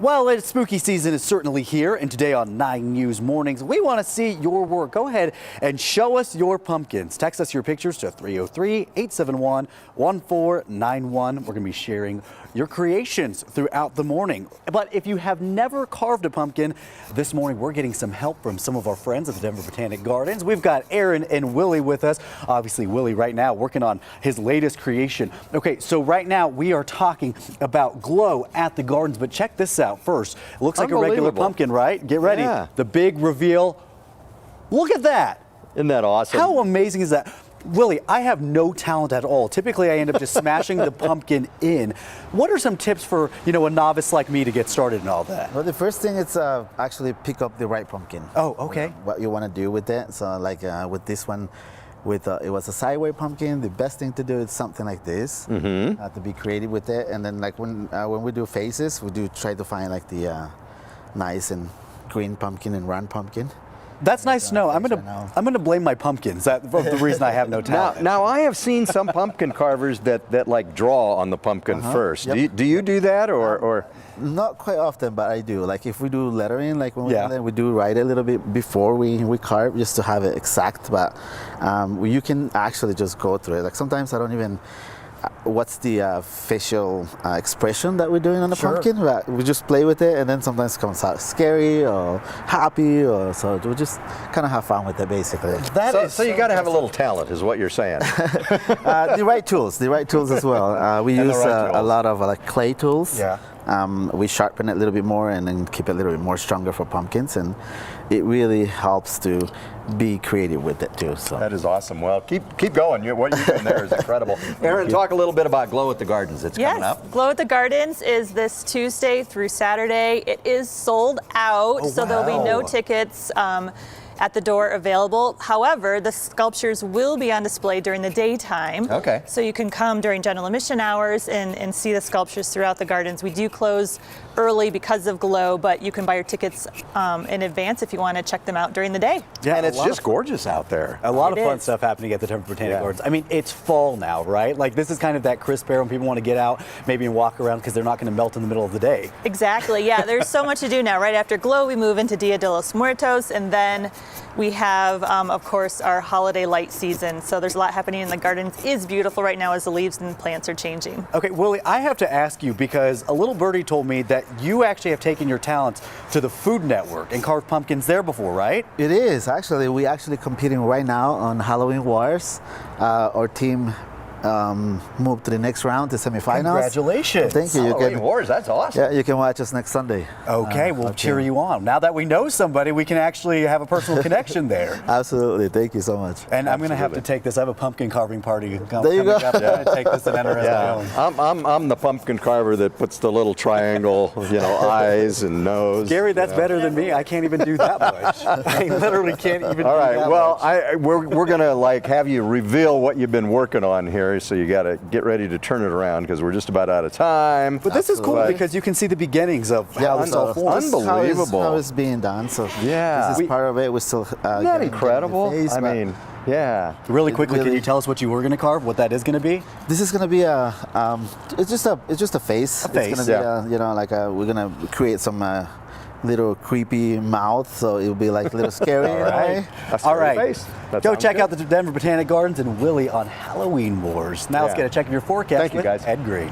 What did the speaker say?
Well, it's spooky season is certainly here, and today on 9 News Mornings, we want to see your work. Go ahead and show us your pumpkins. Text us your pictures to 303-871-1491. We're going to be sharing your creations throughout the morning. But if you have never carved a pumpkin, this morning we're getting some help from some of our friends at the Denver Botanic Gardens. We've got Erin and Willy with us. Obviously, Willy right now working on his latest creation. Okay, so right now we are talking about glow at the gardens, but check this out first. It looks like a regular pumpkin, right? Get ready. Yeah. The big reveal. Look at that. Isn't that awesome? How amazing is that? Willy, I have no talent at all. Typically, I end up just smashing the pumpkin in. What are some tips for, a novice like me to get started and all that? Well, the first thing is actually pick up the right pumpkin. Oh, okay. What you want to do with it. So like with this one, it was a sideways pumpkin. The best thing to do is something like this, to be creative with it. And then like when we do faces, we do try to find like the nice and green pumpkin and round pumpkin. That's nice to know. I'm gonna blame my pumpkins. That's the reason I have no talent. Now I have seen some pumpkin carvers that like draw on the pumpkin first. Yep. Do you do that or? Not quite often, but I do. Like if we do lettering, like when we do write a little bit before we carve, just to have it exact. But you can actually just go through it. Like sometimes I don't even. What's the facial expression that we're doing on the pumpkin? We just play with it, and then sometimes it comes out scary or happy, so we just kind of have fun with it, basically. So you got to have a little talent, is what you're saying. The right tools as well. We use a lot of clay tools. Yeah. We sharpen it a little bit more and then keep it a little bit more stronger for pumpkins, and it really helps to be creative with it too. So that is awesome. Well, keep going. What you're doing there is incredible. Erin, talk a little bit about Glow at the Gardens. It's coming up. Glow at the Gardens is this Tuesday through Saturday. It is sold out, so there'll be no tickets at the door available. However, the sculptures will be on display during the daytime. Okay. So you can come during general admission hours and see the sculptures throughout the gardens. We do close early because of Glow, but you can buy your tickets in advance if you want to check them out during the day. Yeah, and it's just gorgeous out there. A lot of fun stuff happening at the Denver Botanic Gardens. I mean, it's fall now, right? Like this is kind of that crisp air when people want to get out, maybe and walk around because they're not going to melt in the middle of the day. Exactly, yeah. There's so much to do now. Right after Glow, we move into Dia de los Muertos, and then we have, of course, our holiday light season. So there's a lot happening in the gardens. It is beautiful right now as the leaves and plants are changing. Okay, Willy, I have to ask you because a little birdie told me that you actually have taken your talents to the Food Network and carved pumpkins there before, right? it is actually. We actually competing right now on Halloween Wars. Our team moved to the next round, the semifinals. Congratulations. Thank you. Halloween Wars, that's awesome. Yeah, you can watch us next Sunday. Okay, we'll cheer you on. Now that we know somebody, we can actually have a personal connection there. Absolutely. Thank you so much. And I'm going to have to take this. I have a pumpkin carving party There you go. coming up. I'm going to take this and enter as my own. I'm the pumpkin carver that puts the little triangle, eyes and nose. Gary, that's better than me. I can't even do that much. I literally can't even do that All right, well, much. we're going to have you reveal what you've been working on here, so you got to get ready to turn it around because we're just about out of time. But this is cool because you can see the beginnings of how this all forms. Unbelievable. How it's being done. So yeah, this is part of it. We're still isn't that incredible? Phase, yeah. Really quickly, can you tell us what you were going to carve? What that is going to be? This is going to be it's just a face. A face. It's going to be we're going to create some little creepy mouth, so it'll be like a little scary. All right. Face. Go check out the Denver Botanic Gardens and Willy on Halloween Wars. Now let's get a check of your forecast. Thank you, guys. Ed Green.